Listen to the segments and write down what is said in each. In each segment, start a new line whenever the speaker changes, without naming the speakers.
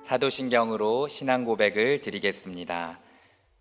사도신경으로 신앙 고백을 드리겠습니다.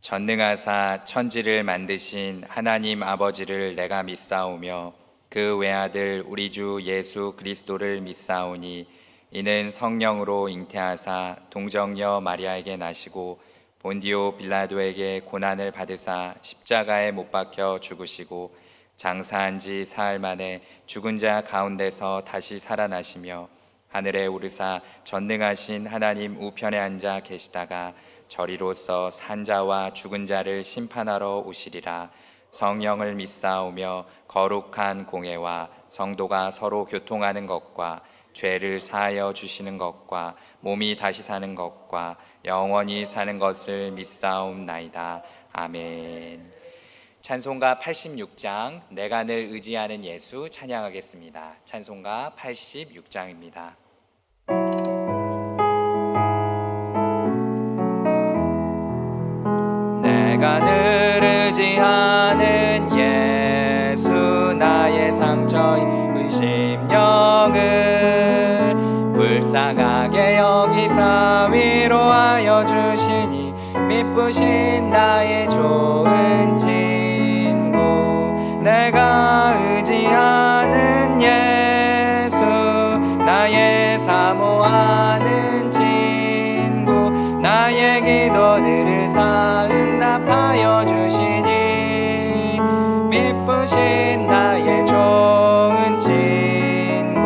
전능하사 천지를 만드신 하나님 아버지를 내가 믿사오며 그 외아들 우리 주 예수 그리스도를 믿사오니 이는 성령으로 잉태하사 동정녀 마리아에게 나시고 본디오 빌라도에게 고난을 받으사 십자가에 못 박혀 죽으시고 장사한 지 사흘 만에 죽은 자 가운데서 다시 살아나시며 하늘에 오르사 전능하신 하나님 우편에 앉아 계시다가 저리로서 산자와 죽은 자를 심판하러 오시리라. 성령을 믿사오며 거룩한 공회와 성도가 서로 교통하는 것과 죄를 사하여 주시는 것과 몸이 다시 사는 것과 영원히 사는 것을 믿사옵나이다. 아멘. 찬송가 86장 내가 늘 의지하는 예수 찬양하겠습니다. 찬송가 86장입니다. 내가 늘 의지하는 예수 나의 상처 입은 심령을 불쌍하게 여기사 위로하여 주시니 미쁘신 나의 좋은 친구 내가 의지하는 예수 나의 사모하는 친구 나의 기도 들으사 응답하여 주시니 미쁘신 나의 좋은 친구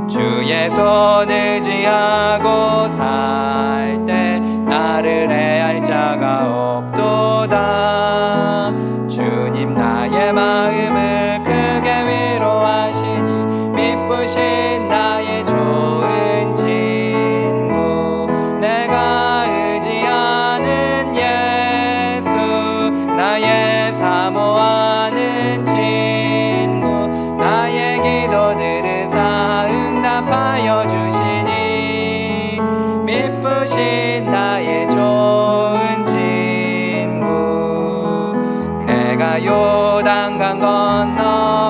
주의 손 의지하고 살 때 나를 해할 자가 없도다 주님 나의 마음을 크게 위로하시니 미쁘신 나의 좋은 친구 내가 의지하는 예수 나의 사모하는 친구 나의 기도 들으사 응답하여 주시니 미쁘신 나의 좋은 친구 내가 요단강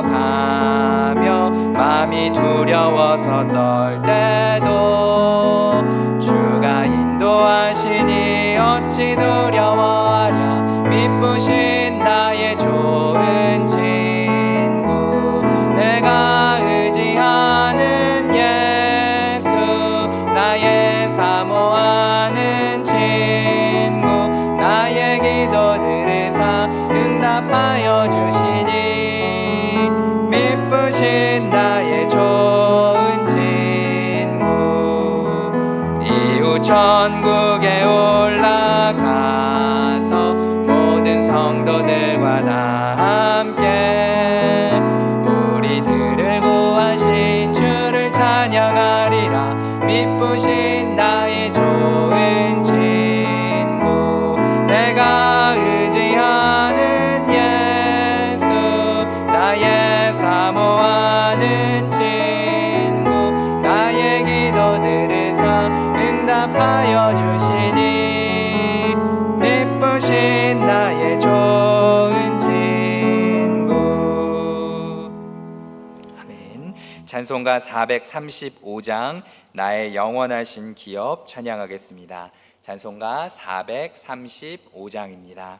건너가며 마음이 두려워서 떨 때도 주가 인도하시니 어찌 두려워하랴 미쁘신 나의 좋은 친구 내가 의지하는 예수 나의 사모하는 친구 나의 기도 들으사 응답하여 주시니 미쁘신 나의 좋은 친구 이후 천국에 올라가서 모든 성도들과 다 함께 우리들을 구하신 주를 찬양하리라 미쁘신 나의 좋은 친구 내가 의지하는 예수 나의 사모하는 친구 나의 기도 들으사 응답하여 주시니 미쁘신 나의 좋은 친구. 아멘. 찬송가 435장 나의 영원하신 기업 찬양하겠습니다. 찬송가 435장입니다.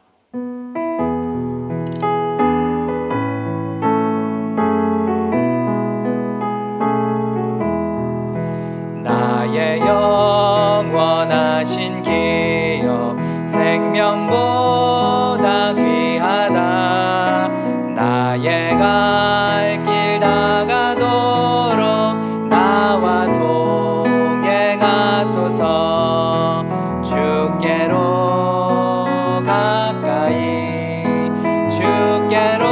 나의 영원하신 기업 생명보다 귀하다 나의 갈 길 다가도록 나와 동행하소서 주께로 가까이 주께로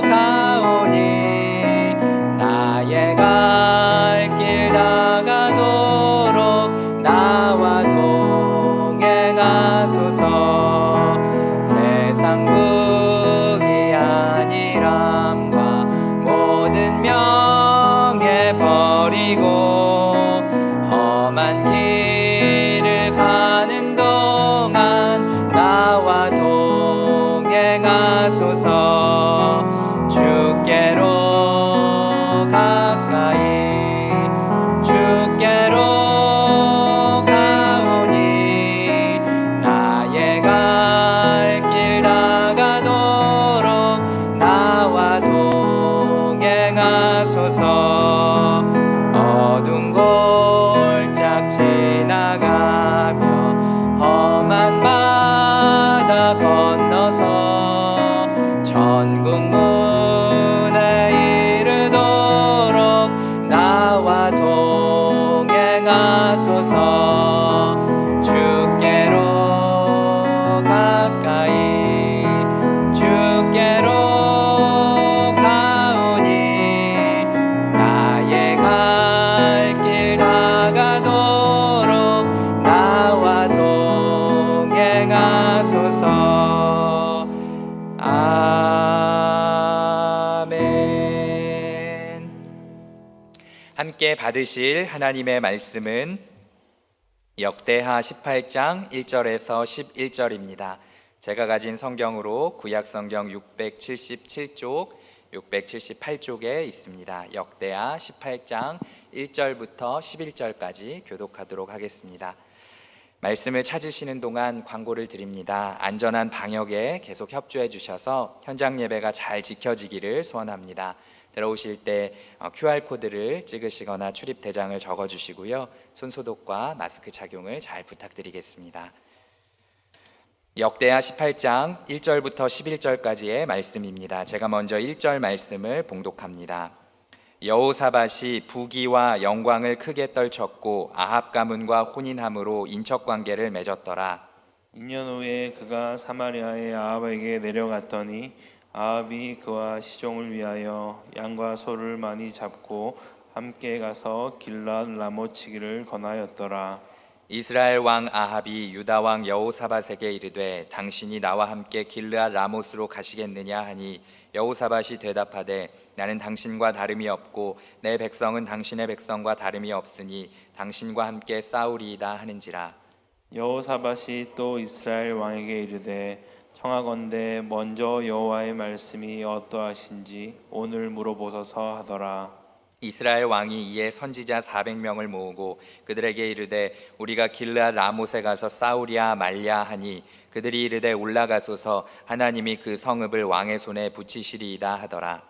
가오니 나의 갈 길 다가도록 나와 동행하소서 세상 부귀 아니람과 모든 명예 버리고 험한 길을 가는 동안 나와 동행하소서 주께로 가까이 주께로 나가도록 나와 동행하소서. 어두운 골짝 지나가며 험한 바다 건너서 천국 문에 이르도록 나와 동행하소서. 주께로 가까이 주께로 가오니 나의 갈 길 다가도록 나와 동행하소서. 아멘. 함께 받으실 하나님의 말씀은 역대하 18장 1절에서 11절입니다. 제가 가진 성경으로 구약 성경 677쪽, 678쪽에 있습니다. 역대하 18장 1절부터 11절까지 교독하도록 하겠습니다. 말씀을 찾으시는 동안 광고를 드립니다. 안전한 방역에 계속 협조해 주셔서 현장 예배가 잘 지켜지기를 소원합니다. 들어오실 때 QR코드를 찍으시거나 출입 대장을 적어주시고요. 손소독과 마스크 착용을 잘 부탁드리겠습니다. 역대하 18장 1절부터 11절까지의 말씀입니다. 제가 먼저 1절 말씀을 봉독합니다. 여호사밧이 부귀와 영광을 크게 떨쳤고 아합 가문과 혼인함으로 인척관계를 맺었더라.
2년 후에 그가 사마리아의 아합에게 내려갔더니 아합이 그와 시종을 위하여 양과 소를 많이 잡고 함께 가서 길랏 라모치기를 권하였더라.
이스라엘 왕 아합이 유다 왕 여호사밧에게 이르되 당신이 나와 함께 길르앗 라못으로 가시겠느냐 하니 여호사밧이 대답하되 나는 당신과 다름이 없고 내 백성은 당신의 백성과 다름이 없으니 당신과 함께 싸우리이다 하는지라.
여호사밧이 또 이스라엘 왕에게 이르되 청하건대 먼저 여호와의 말씀이 어떠하신지 오늘 물어보소서 하더라.
이스라엘 왕이 이에 선지자 400명을 모으고 그들에게 이르되 우리가 길르앗 라못에 가서 싸우랴 말랴 하니 그들이 이르되 올라가소서 하나님이 그 성읍을 왕의 손에 붙이시리이다 하더라.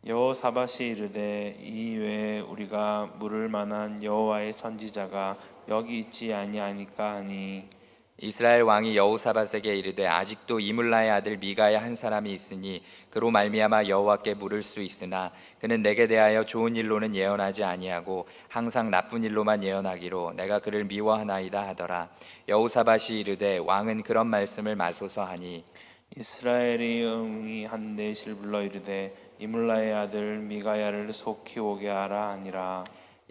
여호사밧이 이르되 이 외에 우리가 물을 만한 여호와의 선지자가 여기 있지 아니하니까 하니
이스라엘 왕이 여호사밧에게 이르되 아직도 이물라의 아들 미가야 한 사람이 있으니 그로 말미암아 여호와께 물을 수 있으나 그는 내게 대하여 좋은 일로는 예언하지 아니하고 항상 나쁜 일로만 예언하기로 내가 그를 미워하나이다 하더라. 여호사밧이 이르되 왕은 그런 말씀을 마소서 하니
이스라엘이 응히 한 넷을 불러 이르되 이물라의 아들 미가야를 속히 오게 하라 하니라.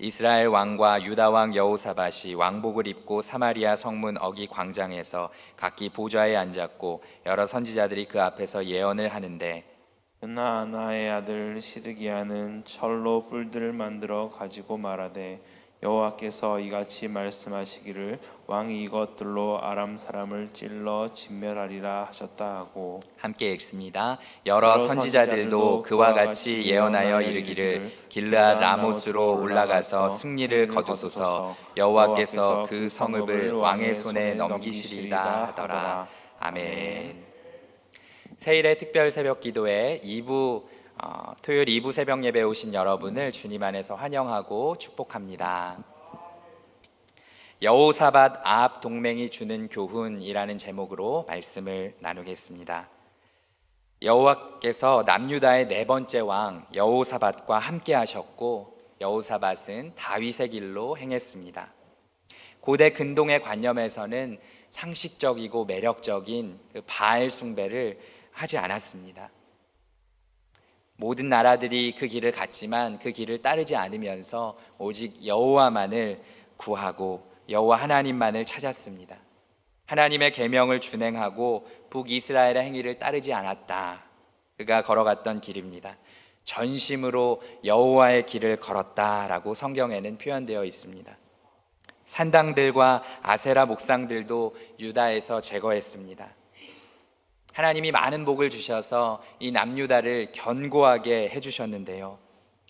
이스라엘 왕과 유다 왕 여호사밧이 왕복을 입고 사마리아 성문 어기 광장에서 각기 보좌에 앉았고 여러 선지자들이 그 앞에서 예언을 하는데
은하나의 아들 시드기야는 철로 뿔들을 만들어 가지고 말하되 여호와께서 이같이 말씀하시기를 왕이 이것들로 아람 사람을 찔러 진멸하리라 하셨다 하고
함께 읽습니다. 여러 선지자들도 그와 같이 예언하여 이르기를 길르앗 라못으로 올라가서 승리를 거두소서 여호와께서 그 성읍을 왕의 손에 넘기시리이다 하더라. 아멘. 세일의 특별 새벽 기도회 2부 토요일 2부 새벽 예배 오신 여러분을 주님 안에서 환영하고 축복합니다. 여호사밧 아합 동맹이 주는 교훈이라는 제목으로 말씀을 나누겠습니다. 여호와께서 남유다의 네 번째 왕 여호사밧과 함께 하셨고 여호사밧은 다윗의 길로 행했습니다. 고대 근동의 관념에서는 상식적이고 매력적인 그 바알 숭배를 하지 않았습니다. 모든 나라들이 그 길을 갔지만 그 길을 따르지 않으면서 오직 여호와만을 구하고 여호와 하나님만을 찾았습니다. 하나님의 계명을 준행하고 북이스라엘의 행위를 따르지 않았다. 그가 걸어갔던 길입니다. 전심으로 여호와의 길을 걸었다라고 성경에는 표현되어 있습니다. 산당들과 아세라 목상들도 유다에서 제거했습니다. 하나님이 많은 복을 주셔서 이 남유다를 견고하게 해주셨는데요,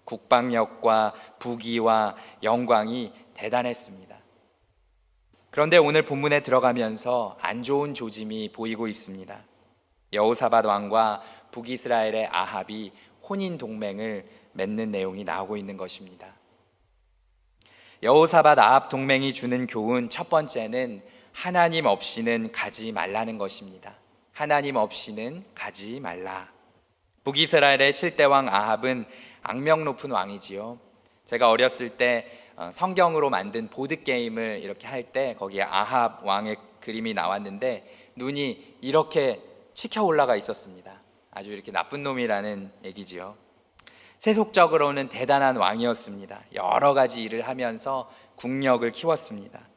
국방력과 부귀와 영광이 대단했습니다. 그런데 오늘 본문에 들어가면서 안 좋은 조짐이 보이고 있습니다. 여호사밧 왕과 북이스라엘의 아합이 혼인 동맹을 맺는 내용이 나오고 있는 것입니다. 여호사밧 아합 동맹이 주는 교훈 첫 번째는 하나님 없이는 가지 말라는 것입니다. 하나님 없이는 가지 말라. 북이스라엘의 7대 왕 아합은 악명 높은 왕이지요. 제가 어렸을 때 성경으로 만든 보드게임을 이렇게 할 때 거기에 아합 왕의 그림이 나왔는데 눈이 이렇게 치켜 올라가 있었습니다. 아주 이렇게 나쁜 놈이라는 얘기지요. 세속적으로는 대단한 왕이었습니다. 여러 가지 일을 하면서 국력을 키웠습니다.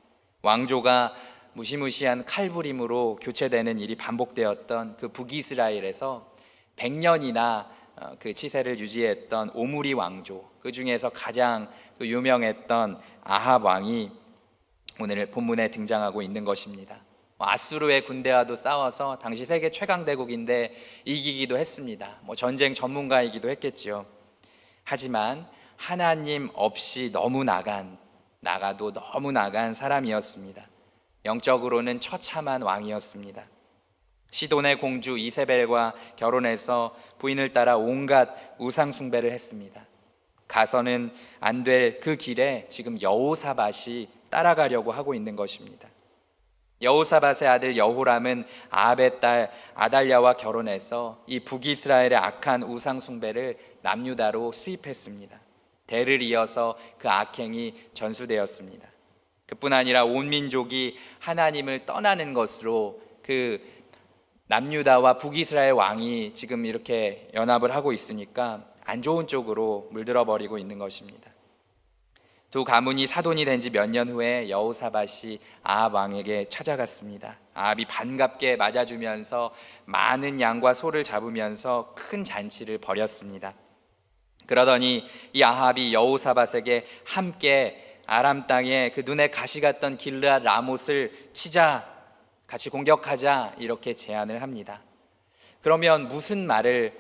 왕조가 무시무시한 칼부림으로 교체되는 일이 반복되었던 그 북이스라엘에서 100년이나 그 치세를 유지했던 오므리 왕조, 그 중에서 가장 또 유명했던 아합 왕이 오늘 본문에 등장하고 있는 것입니다. 아수르의 군대와도 싸워서 당시 세계 최강대국인데 이기기도 했습니다. 전쟁 전문가이기도 했겠지요. 하지만 하나님 없이 너무 나가도 너무 나간 사람이었습니다. 영적으로는 처참한 왕이었습니다. 시돈의 공주 이세벨과 결혼해서 부인을 따라 온갖 우상 숭배를 했습니다. 가서는 안 될 그 길에 지금 여호사밧이 따라가려고 하고 있는 것입니다. 여호사밧의 아들 여호람은 아합의 딸 아달랴와 결혼해서 이 북이스라엘의 악한 우상 숭배를 남유다로 수입했습니다. 대를 이어서 그 악행이 전수되었습니다. 그뿐 아니라 온 민족이 하나님을 떠나는 것으로 그 남유다와 북이스라엘 왕이 지금 이렇게 연합을 하고 있으니까 안 좋은 쪽으로 물들어 버리고 있는 것입니다. 두 가문이 사돈이 된 지 몇 년 후에 여호사밧이 아합 왕에게 찾아갔습니다. 아합이 반갑게 맞아주면서 많은 양과 소를 잡으면서 큰 잔치를 벌였습니다. 그러더니 이 아합이 여호사밧에게 함께 아람 땅에 그 눈에 가시 같던 길르앗 라못을 치자, 같이 공격하자, 이렇게 제안을 합니다. 그러면 무슨 말을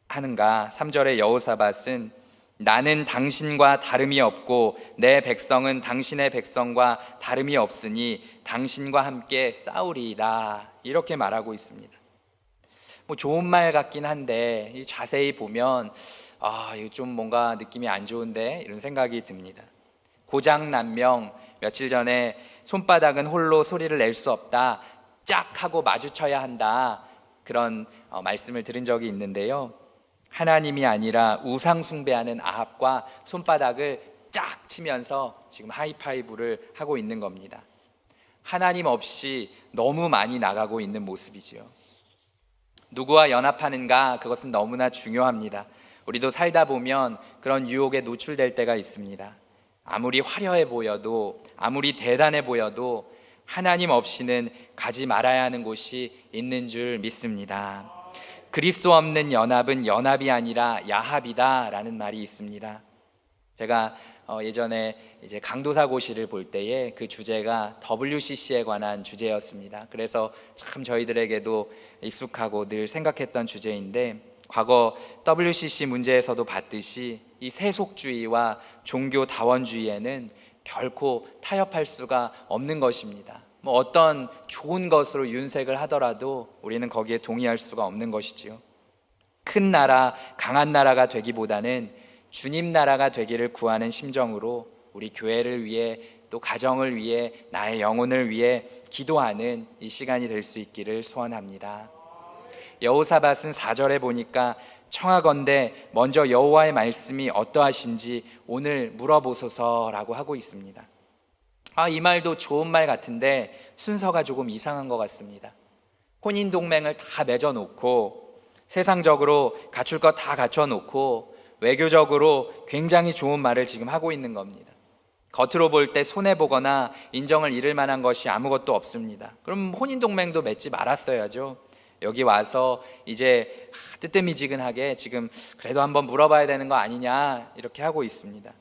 하는가? 3절에 여호사밧은 나는 당신과 다름이 없고 내 백성은 당신의 백성과 다름이 없으니 당신과 함께 싸우리이다, 이렇게 말하고 있습니다. 좋은 말 같긴 한데 자세히 보면 이거 좀 뭔가 느낌이 안 좋은데, 이런 생각이 듭니다. 고장난명, 며칠 전에 손바닥은 홀로 소리를 낼 수 없다, 짝 하고 마주쳐야 한다, 그런 말씀을 들은 적이 있는데요. 하나님이 아니라 우상 숭배하는 아합과 손바닥을 짝 치면서 지금 하이파이브를 하고 있는 겁니다. 하나님 없이 너무 많이 나가고 있는 모습이지요. 누구와 연합하는가, 그것은 너무나 중요합니다. 우리도 살다 보면 그런 유혹에 노출될 때가 있습니다. 아무리 화려해 보여도, 아무리 대단해 보여도 하나님 없이는 가지 말아야 하는 곳이 있는 줄 믿습니다. 그리스도 없는 연합은 연합이 아니라 야합이다라는 말이 있습니다. 제가 예전에 이제 강도사고시를 볼 때에 그 주제가 WCC에 관한 주제였습니다. 그래서 참 저희들에게도 익숙하고 늘 생각했던 주제인데, 과거 WCC 문제에서도 봤듯이 이 세속주의와 종교 다원주의에는 결코 타협할 수가 없는 것입니다. 어떤 좋은 것으로 윤색을 하더라도 우리는 거기에 동의할 수가 없는 것이지요. 큰 나라, 강한 나라가 되기보다는 주님 나라가 되기를 구하는 심정으로 우리 교회를 위해, 또 가정을 위해, 나의 영혼을 위해 기도하는 이 시간이 될 수 있기를 소원합니다. 여호사밧은 4절에 보니까 청하건대 먼저 여호와의 말씀이 어떠하신지 오늘 물어보소서라고 하고 있습니다. 이 말도 좋은 말 같은데 순서가 조금 이상한 것 같습니다. 혼인 동맹을 다 맺어놓고, 세상적으로 갖출 것 다 갖춰놓고, 외교적으로 굉장히 좋은 말을 지금 하고 있는 겁니다. 겉으로 볼 때 손해보거나 인정을 잃을 만한 것이 아무것도 없습니다. 그럼 혼인 동맹도 맺지 말았어야죠. 여기 와서 이제 뜨뜻미지근하게 지금 그래도 한번 물어봐야 되는 거 아니냐, 이렇게 하고 있습니다.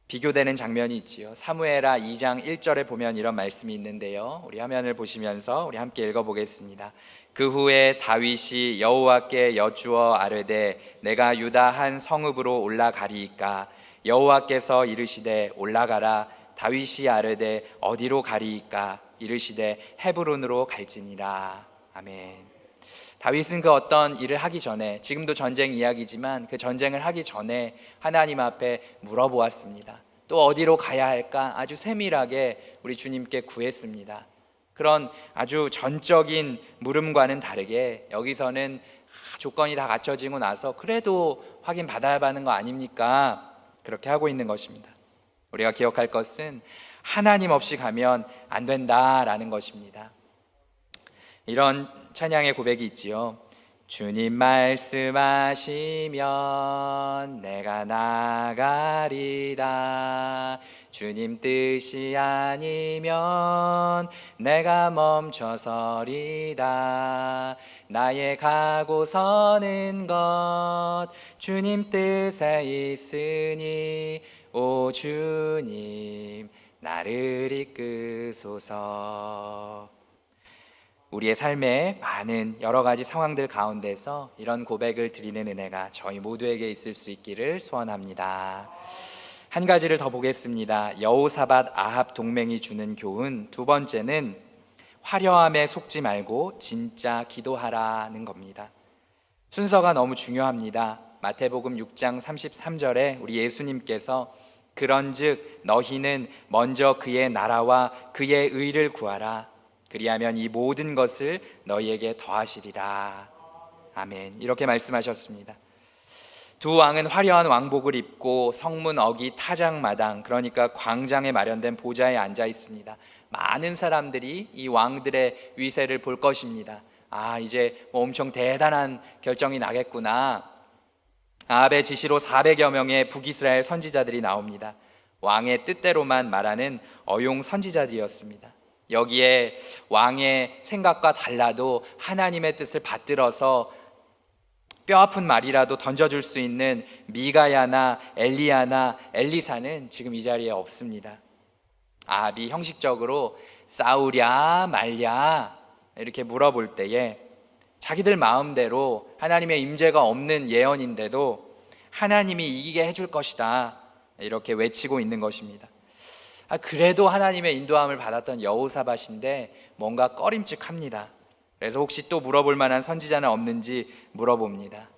비교되는 장면이 있지요. 사무엘하 2장 1절에 보면 이런 말씀이 있는데요. 우리 화면을 보시면서 우리 함께 읽어보겠습니다. 그 후에 다윗이 여호와께 여쭈어 아뢰되 내가 유다 한 성읍으로 올라가리이까? 여호와께서 이르시되 올라가라. 다윗이 아뢰되 어디로 가리이까? 이르시되 헤브론으로 갈지니라. 아멘. 다윗은 그 어떤 일을 하기 전에, 지금도 전쟁 이야기지만 그 전쟁을 하기 전에 하나님 앞에 물어보았습니다. 또 어디로 가야 할까 아주 세밀하게 우리 주님께 구했습니다. 그런 아주 전적인 물음과는 다르게 여기서는 조건이 다 갖춰지고 나서 그래도 확인 받아야 하는 거 아닙니까? 그렇게 하고 있는 것입니다. 우리가 기억할 것은 하나님 없이 가면 안 된다라는 것입니다. 이런 찬양의 고백이 있지요. 주님 말씀하시면 내가 나가리다. 주님 뜻이 아니면 내가 멈춰서리다. 나의 가고 서는 것 주님 뜻에 있으니 오 주님 나를 이끄소서. 우리의 삶에 많은 여러 가지 상황들 가운데서 이런 고백을 드리는 은혜가 저희 모두에게 있을 수 있기를 소원합니다. 한 가지를 더 보겠습니다. 여호사밧 아합 동맹이 주는 교훈 두 번째는 화려함에 속지 말고 진짜 기도하라는 겁니다. 순서가 너무 중요합니다. 마태복음 6장 33절에 우리 예수님께서 그런즉 너희는 먼저 그의 나라와 그의 의를 구하라. 그리하면 이 모든 것을 너희에게 더하시리라. 아멘. 이렇게 말씀하셨습니다. 두 왕은 화려한 왕복을 입고 성문 어기 타작마당, 그러니까 광장에 마련된 보좌에 앉아 있습니다. 많은 사람들이 이 왕들의 위세를 볼 것입니다. 이제 엄청 대단한 결정이 나겠구나. 아합의 지시로 400여 명의 북이스라엘 선지자들이 나옵니다. 왕의 뜻대로만 말하는 어용 선지자들이었습니다. 여기에 왕의 생각과 달라도 하나님의 뜻을 받들어서 뼈아픈 말이라도 던져줄 수 있는 미가야나 엘리야나 엘리사는 지금 이 자리에 없습니다. 아합이 형식적으로 싸우랴 말랴 이렇게 물어볼 때에 자기들 마음대로 하나님의 임재가 없는 예언인데도 하나님이 이기게 해줄 것이다 이렇게 외치고 있는 것입니다. 그래도 하나님의 인도함을 받았던 여호사밧인데 뭔가 꺼림칙합니다. 그래서 혹시 또 물어볼 만한 선지자는 없는지 물어봅니다.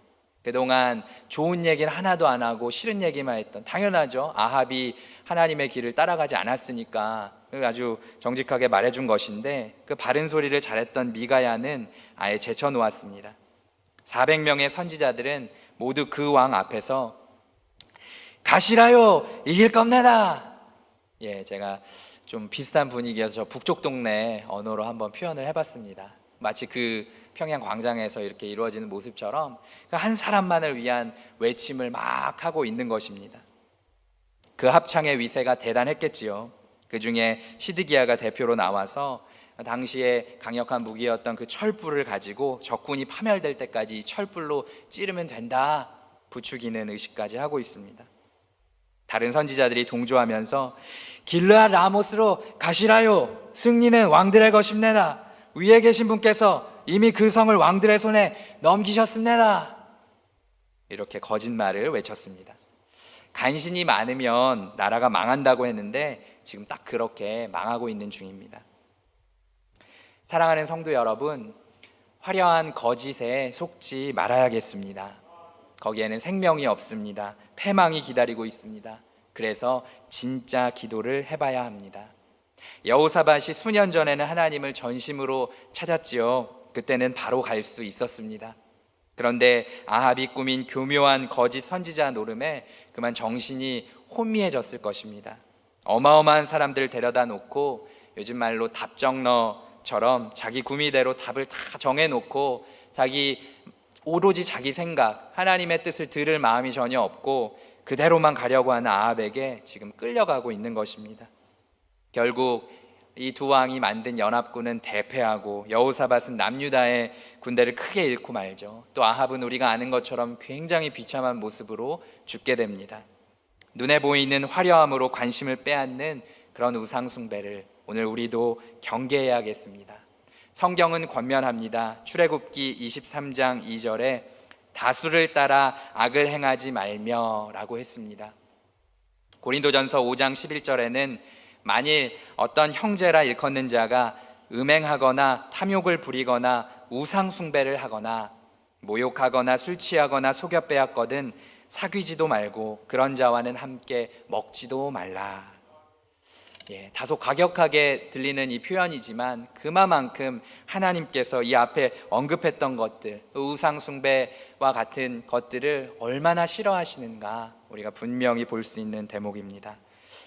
그동안 좋은 얘기는 하나도 안 하고 싫은 얘기만 했던, 당연하죠. 아합이 하나님의 길을 따라가지 않았으니까 아주 정직하게 말해준 것인데 그 바른 소리를 잘했던 미가야는 아예 제쳐놓았습니다. 400명의 선지자들은 모두 그 왕 앞에서 가시라요 이길 겁니다. 제가 좀 비슷한 분위기여서 저 북쪽 동네 언어로 한번 표현을 해봤습니다. 마치 그 평양 광장에서 이렇게 이루어지는 모습처럼 한 사람만을 위한 외침을 막 하고 있는 것입니다. 그 합창의 위세가 대단했겠지요. 그 중에 시드기야가 대표로 나와서 당시에 강력한 무기였던 그 철불을 가지고 적군이 파멸될 때까지 이 철불로 찌르면 된다 부추기는 의식까지 하고 있습니다. 다른 선지자들이 동조하면서 길르앗 라못으로 가시라요. 승리는 왕들의 것입니다. 위에 계신 분께서 이미 그 성을 왕들의 손에 넘기셨습니다. 이렇게 거짓말을 외쳤습니다. 간신이 많으면 나라가 망한다고 했는데 지금 딱 그렇게 망하고 있는 중입니다. 사랑하는 성도 여러분, 화려한 거짓에 속지 말아야겠습니다. 거기에는 생명이 없습니다. 패망이 기다리고 있습니다. 그래서 진짜 기도를 해봐야 합니다. 여호사밧이 수년 전에는 하나님을 전심으로 찾았지요. 그때는 바로 갈 수 있었습니다. 그런데 아합이 꾸민 교묘한 거짓 선지자 노름에 그만 정신이 혼미해졌을 것입니다. 어마어마한 사람들 데려다 놓고 요즘 말로 답정너처럼 자기 구미대로 답을 다 정해놓고 오로지 자기 생각, 하나님의 뜻을 들을 마음이 전혀 없고 그대로만 가려고 하는 아합에게 지금 끌려가고 있는 것입니다. 결국 이 두 왕이 만든 연합군은 대패하고 여호사밧은 남유다의 군대를 크게 잃고 말죠. 또 아합은 우리가 아는 것처럼 굉장히 비참한 모습으로 죽게 됩니다. 눈에 보이는 화려함으로 관심을 빼앗는 그런 우상 숭배를 오늘 우리도 경계해야겠습니다. 성경은 권면합니다. 출애굽기 23장 2절에 다수를 따라 악을 행하지 말며 라고 했습니다. 고린도전서 5장 11절에는 만일 어떤 형제라 일컫는 자가 음행하거나 탐욕을 부리거나 우상 숭배를 하거나 모욕하거나 술 취하거나 속여 빼앗거든 사귀지도 말고 그런 자와는 함께 먹지도 말라. 다소 과격하게 들리는 이 표현이지만 그만큼 하나님께서 이 앞에 언급했던 것들, 우상 숭배와 같은 것들을 얼마나 싫어하시는가 우리가 분명히 볼 수 있는 대목입니다.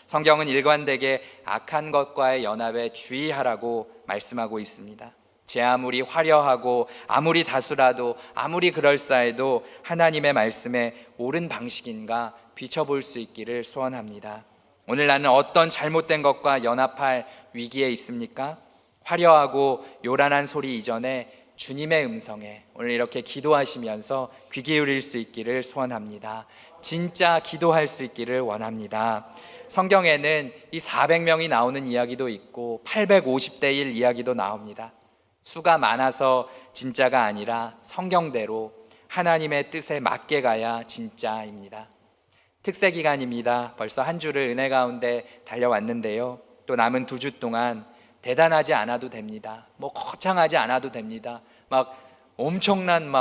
성경은 일관되게 악한 것과의 연합에 주의하라고 말씀하고 있습니다. 제 아무리 화려하고 아무리 다수라도 아무리 그럴싸해도 하나님의 말씀에 옳은 방식인가 비춰볼 수 있기를 소원합니다. 오늘 나는 어떤 잘못된 것과 연합할 위기에 있습니까? 화려하고 요란한 소리 이전에 주님의 음성에 오늘 이렇게 기도하시면서 귀 기울일 수 있기를 소원합니다. 진짜 기도할 수 있기를 원합니다. 성경에는 이 400명이 나오는 이야기도 있고 850대 1 이야기도 나옵니다. 수가 많아서 진짜가 아니라 성경대로 하나님의 뜻에 맞게 가야 진짜입니다. 특세 기간입니다. 벌써 한 주를 은혜 가운데 달려왔는데요. 또 남은 2주 동안 대단하지 않아도 됩니다. 거창하지 않아도 됩니다. 엄청난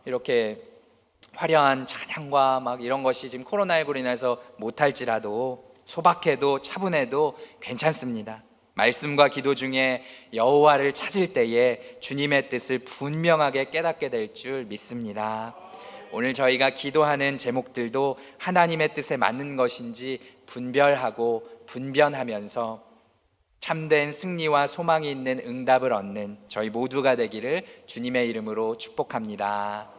이렇게 화려한 찬양과 이런 것이 지금 코로나19로 인해서 못할지라도 소박해도 차분해도 괜찮습니다. 말씀과 기도 중에 여호와를 찾을 때에 주님의 뜻을 분명하게 깨닫게 될 줄 믿습니다. 오늘 저희가 기도하는 제목들도 하나님의 뜻에 맞는 것인지 분별하고 분변하면서 참된 승리와 소망이 있는 응답을 얻는 저희 모두가 되기를 주님의 이름으로 축복합니다.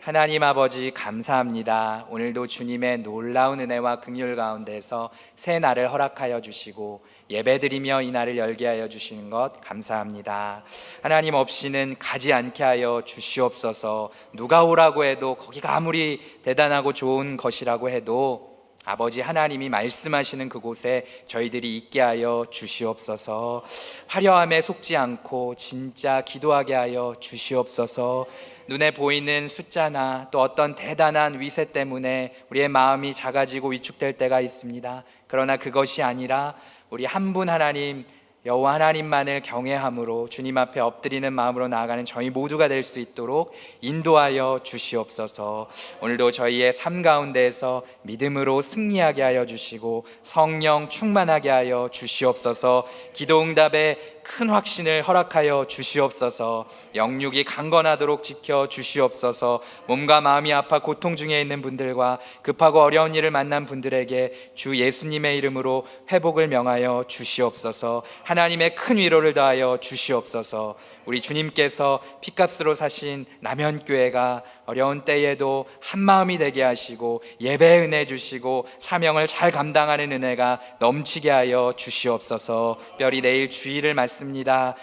하나님 아버지 감사합니다. 오늘도 주님의 놀라운 은혜와 긍휼 가운데서 새 날을 허락하여 주시고 예배드리며 이 날을 열게 하여 주시는 것 감사합니다. 하나님 없이는 가지 않게 하여 주시옵소서. 누가 오라고 해도 거기가 아무리 대단하고 좋은 것이라고 해도 아버지 하나님이 말씀하시는 그곳에 저희들이 있게 하여 주시옵소서. 화려함에 속지 않고 진짜 기도하게 하여 주시옵소서. 눈에 보이는 숫자나 또 어떤 대단한 위세 때문에 우리의 마음이 작아지고 위축될 때가 있습니다. 그러나 그것이 아니라 우리 한 분 하나님 여호와 하나님만을 경외함으로 주님 앞에 엎드리는 마음으로 나아가는 저희 모두가 될 수 있도록 인도하여 주시옵소서. 오늘도 저희의 삶 가운데에서 믿음으로 승리하게 하여 주시고 성령 충만하게 하여 주시옵소서. 기도 응답에 큰 확신을 허락하여 주시옵소서. 영육이 강건하도록 지켜 주시옵소서. 몸과 마음이 아파 고통 중에 있는 분들과 급하고 어려운 일을 만난 분들에게 주 예수님의 이름으로 회복을 명하여 주시옵소서. 하나님의 큰 위로를 더하여 주시옵소서. 우리 주님께서 피값으로 사신 남현교회가 어려운 때에도 한마음이 되게 하시고 예배의 은혜 주시고 사명을 잘 감당하는 은혜가 넘치게 하여 주시옵소서. 특별히 내일 주일을 맞습니다.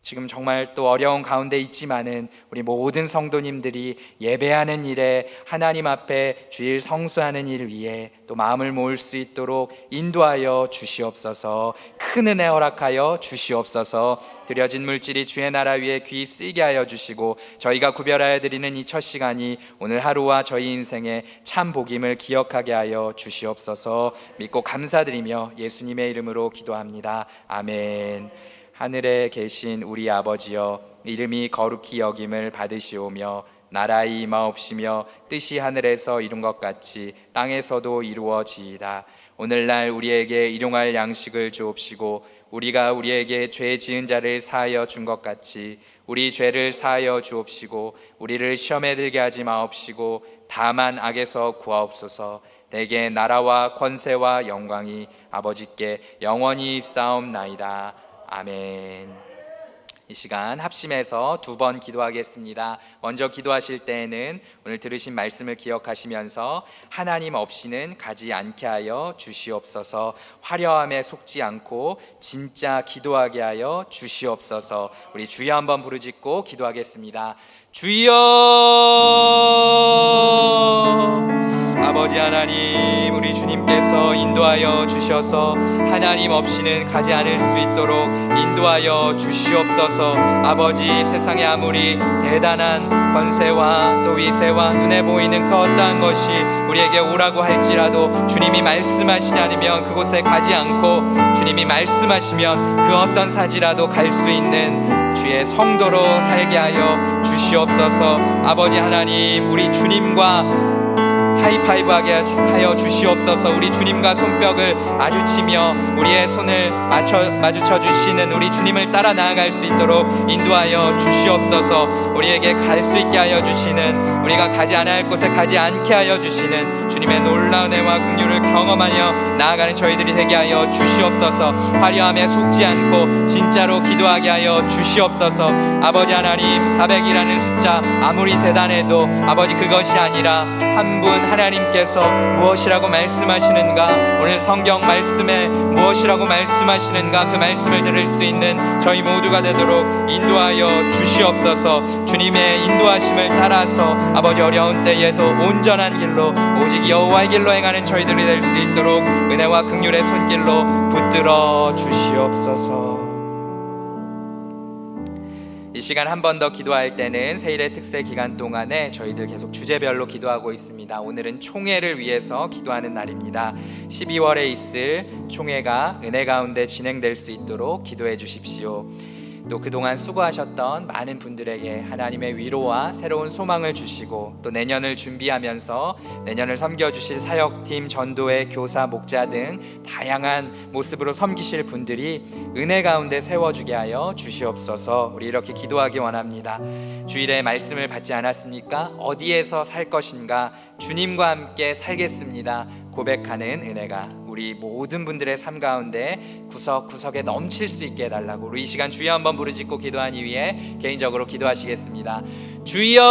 지금 정말 또 어려운 가운데 있지만은 우리 모든 성도님들이 예배하는 일에 하나님 앞에 주일 성수하는 일 위해 또 마음을 모을 수 있도록 인도하여 주시옵소서. 큰 은혜 허락하여 주시옵소서. 드려진 물질이 주의 나라 위에 귀 쓰이게 하여 주시고 저희가 구별하여 드리는 이 첫 시간이 오늘 하루와 저희 인생의 참 복임을 기억하게 하여 주시옵소서. 믿고 감사드리며 예수님의 이름으로 기도합니다. 아멘. 하늘에 계신 우리 아버지여, 이름이 거룩히 여김을 받으시오며 나라의 임하옵시며 뜻이 하늘에서 이룬 것 같이 땅에서도 이루어지이다. 오늘날 우리에게 일용할 양식을 주옵시고 우리가 우리에게 죄 지은 자를 사하여 준 것 같이 우리 죄를 사하여 주옵시고 우리를 시험에 들게 하지 마옵시고 다만 악에서 구하옵소서. 내게 나라와 권세와 영광이 아버지께 영원히 있사옵나이다. 아멘. 이 시간 합심해서 2번 기도하겠습니다. 먼저 기도하실 때에는 오늘 들으신 말씀을 기억하시면서 하나님 없이는 가지 않게 하여 주시옵소서. 화려함에 속지 않고 진짜 기도하게 하여 주시옵소서. 우리 주여 한번 부르짖고 기도하겠습니다. 주여. 아버지 하나님, 우리 주님께서 인도하여 주셔서 하나님 없이는 가지 않을 수 있도록 인도하여 주시옵소서. 아버지, 세상에 아무리 대단한 권세와 또 위세와 눈에 보이는 그 어떠한 것이 우리에게 오라고 할지라도 주님이 말씀하시지 않으면 그곳에 가지 않고, 주님이 말씀하시면 그 어떤 사지라도 갈 수 있는 주의 성도로 살게 하여 주시옵소서. 아버지 하나님, 우리 주님과 하이파이브하게 하여 주시옵소서. 우리 주님과 손뼉을 마주치며 우리의 손을 마주쳐 주시는 우리 주님을 따라 나아갈 수 있도록 인도하여 주시옵소서. 우리에게 갈 수 있게 하여 주시는, 우리가 가지 않아야 할 곳에 가지 않게 하여 주시는 주님의 놀라운 은혜와 긍휼을 경험하며 나아가는 저희들이 되게 하여 주시옵소서. 화려함에 속지 않고 진짜로 기도하게 하여 주시옵소서. 아버지 하나님, 400이라는 숫자 아무리 대단해도 아버지, 그것이 아니라 한 분 하나님께서 무엇이라고 말씀하시는가, 오늘 성경 말씀에 무엇이라고 말씀하시는가, 그 말씀을 들을 수 있는 저희 모두가 되도록 인도하여 주시옵소서. 주님의 인도하심을 따라서 아버지, 어려운 때에도 온전한 길로 오직 여호와의 길로 행하는 저희들이 될 수 있도록 은혜와 긍휼의 손길로 붙들어 주시옵소서. 이 시간 한 번 더 기도할 때는 세일의 특세 기간 동안에 저희들 계속 주제별로 기도하고 있습니다. 오늘은 총회를 위해서 기도하는 날입니다. 12월에 있을 총회가 은혜 가운데 진행될 수 있도록 기도해 주십시오. 또 그동안 수고하셨던 많은 분들에게 하나님의 위로와 새로운 소망을 주시고, 또 내년을 준비하면서 내년을 섬겨주실 사역팀, 전도회, 교사, 목자 등 다양한 모습으로 섬기실 분들이 은혜 가운데 세워주게 하여 주시옵소서. 우리 이렇게 기도하기 원합니다. 주일에 말씀을 받지 않았습니까? 어디에서 살 것인가? 주님과 함께 살겠습니다 고백하는 은혜가 우리 모든 분들의 삶 가운데 구석구석에 넘칠 수 있게 해달라고, 우리 이 시간 주여 한번 부르짖고 기도한 이후에 개인적으로 기도하시겠습니다. 주여!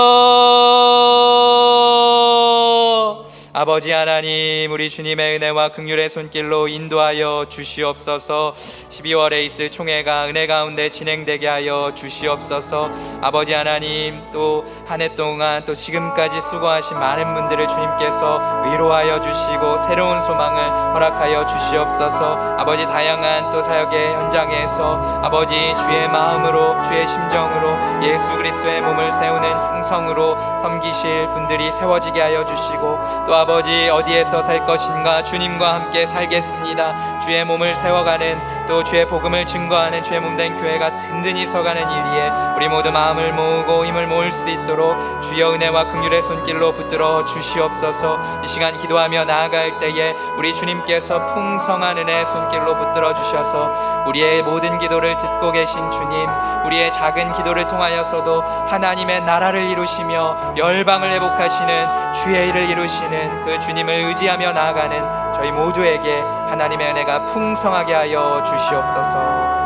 아버지 하나님, 우리 주님의 은혜와 긍휼의 손길로 인도하여 주시옵소서. 12월에 있을 총회가 은혜 가운데 진행되게 하여 주시옵소서. 아버지 하나님, 또 한 해 동안 또 지금까지 수고하신 많은 분들을 주님께서 위로하여 주시고 새로운 소망을 허락하여 주시옵소서. 아버지, 다양한 또 사역의 현장에서 아버지, 주의 마음으로, 주의 심정으로 예수 그리스도의 몸을 세우는 충성으로 섬기실 분들이 세워지게 하여 주시고, 또 아버지, 어디에서 살 것인가? 주님과 함께 살겠습니다. 주의 몸을 세워가는, 또 주의 복음을 증거하는 주의 몸된 교회가 든든히 서가는 일 위에 우리 모두 마음을 모으고 힘을 모을 수 있도록 주여 은혜와 긍휼의 손길로 붙들어 주시옵소서. 이 시간 기도하며 나아갈 때에 우리 주님께서 풍성한 은혜의 손길로 붙들어 주셔서 우리의 모든 기도를 듣고 계신 주님, 우리의 작은 기도를 통하여서도 하나님의 나라를 이루시며 열방을 회복하시는 주의 일을 이루시는 그 주님을 의지하며 나아가는 저희 모두에게 하나님의 은혜가 풍성하게 하여 주시옵소서.